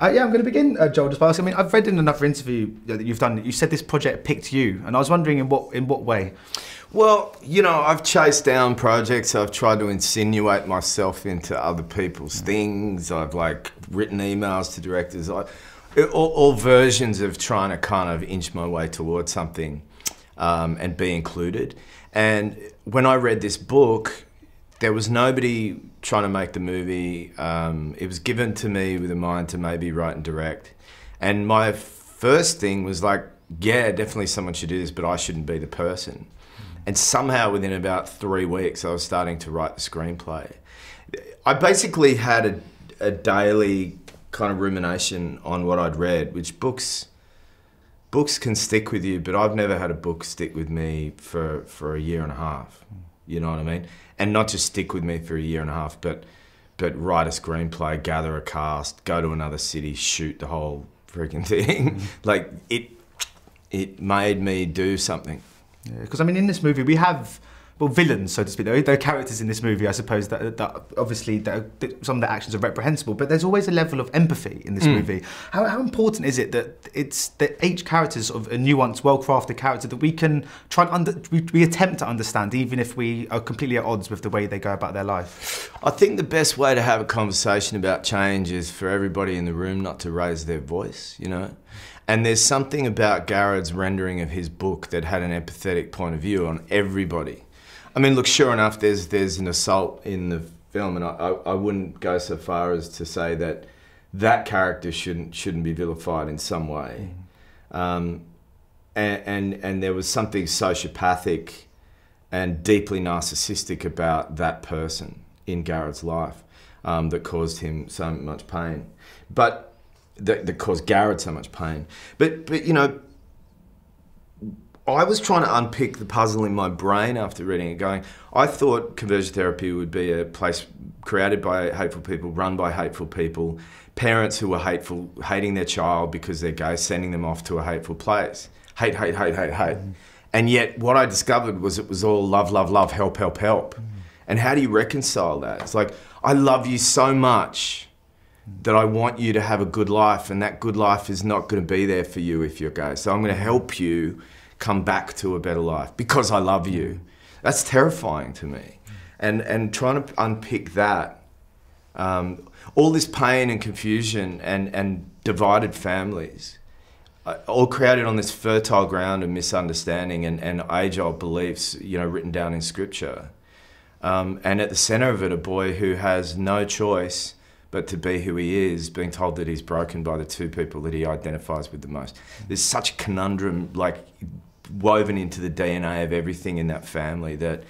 Yeah, I'm going to begin, Joel, just by asking. I mean, I've read in another interview that you've done that you said this project picked you, and I was wondering in what way. Well, you know, I've chased down projects. I've tried to insinuate myself into other people's things. I've like written emails to directors. All versions of trying to kind of inch my way towards something and be included. And when I read this book, there was nobody trying to make the movie. It was given to me with a mind to maybe write and direct. And my first thing was like, yeah, definitely someone should do this, but I shouldn't be the person. And somehow within about 3 weeks, I was starting to write the screenplay. I basically had a daily kind of rumination on what I'd read, which books can stick with you, but I've never had a book stick with me for a year and a half. You know what I mean? And not just stick with me for a year and a half, but write a screenplay, gather a cast, go to another city, shoot the whole freaking thing. Like it made me do something. Because I mean, in this movie we have, well, villains, so to speak. There are characters in this movie, I suppose, that obviously that some of the actions are reprehensible, but there's always a level of empathy in this movie. How important is it that each character is sort of a nuanced, well-crafted character that we can try and we attempt to understand, even if we are completely at odds with the way they go about their life? I think the best way to have a conversation about change is for everybody in the room not to raise their voice, you know? And there's something about Garrard's rendering of his book that had an empathetic point of view on everybody. I mean, look, sure enough, there's an assault in the film, and I wouldn't go so far as to say that that character shouldn't be vilified in some way. And there was something sociopathic and deeply narcissistic about that person in Garrard's life that caused him so much pain. But that caused Garrard so much pain. But you know, I was trying to unpick the puzzle in my brain after reading it, going, I thought conversion therapy would be a place created by hateful people, run by hateful people, parents who were hateful, hating their child because they're gay, sending them off to a hateful place. Hate, hate, hate, hate, hate. And yet what I discovered was it was all love, love, love, help, help, help. And how do you reconcile that? It's like, I love you so much that I want you to have a good life, and that good life is not going to be there for you if you're gay. So I'm going to help you come back to a better life because I love you. That's terrifying to me. And trying to unpick that, all this pain and confusion and divided families, all created on this fertile ground of misunderstanding and age-old beliefs, you know, written down in scripture. And at the center of it, a boy who has no choice but to be who he is, being told that he's broken by the two people that he identifies with the most. There's such a conundrum, like, woven into the DNA of everything in that family that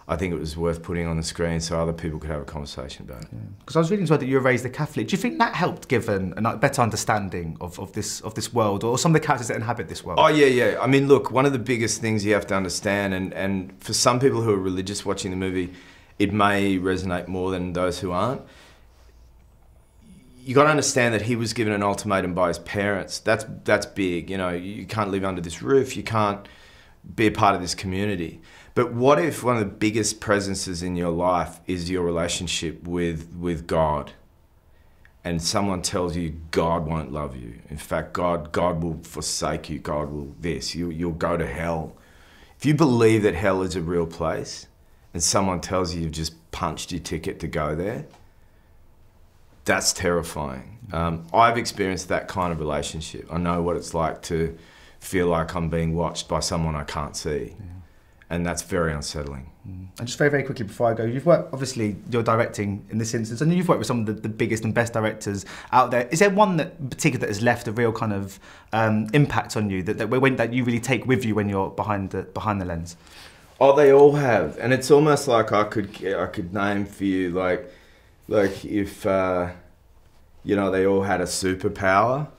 I think it was worth putting on the screen so other people could have a conversation about it. Because I was reading as well that you were raised a Catholic. Do you think that helped give a better understanding of this world, or some of the characters that inhabit this world? Oh, yeah. I mean, look, one of the biggest things you have to understand, and for some people who are religious watching the movie, it may resonate more than those who aren't. You got to understand that he was given an ultimatum by his parents. That's big. You know, you can't live under this roof. You can't be a part of this community. But what if one of the biggest presences in your life is your relationship with God, and someone tells you God won't love you. In fact, God will forsake you. God will this. You'll go to hell. If you believe that hell is a real place, and someone tells you you've just punched your ticket to go there, that's terrifying. I've experienced that kind of relationship. I know what it's like to feel like I'm being watched by someone I can't see. And that's very unsettling. And just very, very quickly before I go, you've worked, obviously, you're directing in this instance, and you've worked with some of the biggest and best directors out there. Is there one that in particular that has left a real kind of impact on you, that you really take with you when you're behind the lens? Oh, they all have. And it's almost like I could name for you, like if, you know, they all had a superpower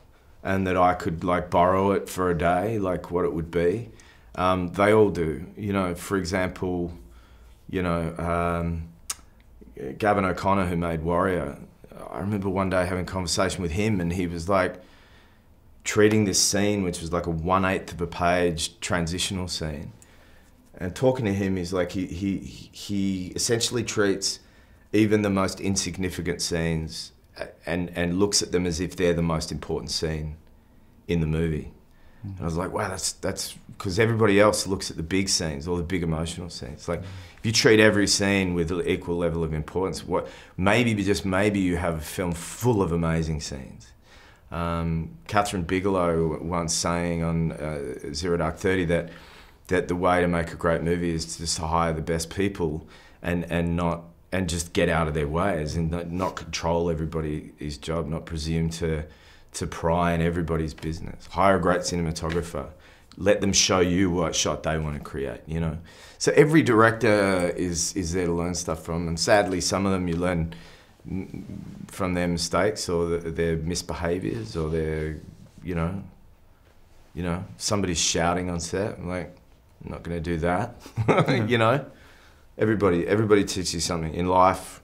and that I could like borrow it for a day, like what it would be. They all do. You know, for example, you know, Gavin O'Connor, who made Warrior, I remember one day having a conversation with him, and he was like treating this scene, which was like a 1/8 of a page transitional scene. And talking to him, he's like, he essentially treats even the most insignificant scenes and looks at them as if they're the most important scene in the movie. And I was like, wow, that's because everybody else looks at the big scenes, all the big emotional scenes. Like, if you treat every scene with an equal level of importance, maybe you have a film full of amazing scenes. Catherine Bigelow once saying on Zero Dark 30 that the way to make a great movie is just to hire the best people and just get out of their ways and not control everybody's job, not presume to pry in everybody's business. Hire a great cinematographer. Let them show you what shot they want to create, you know? So every director is there to learn stuff from, and sadly some of them you learn from their mistakes or their misbehaviors or their, you know, somebody's shouting on set. I'm like, I'm not going to do that, you know? Everybody teaches you something. In life,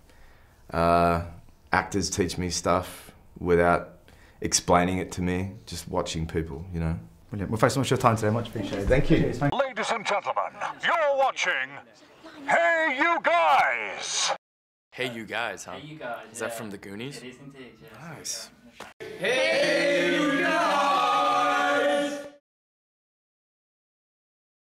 actors teach me stuff without explaining it to me, just watching people, you know. Brilliant. Well, thanks so much for your time today. Much appreciated. Thank you. Ladies and gentlemen, you're watching Hey You Guys! Hey You Guys, huh? Hey You Guys. Is that from the Goonies? It is indeed, yeah. Nice. Hey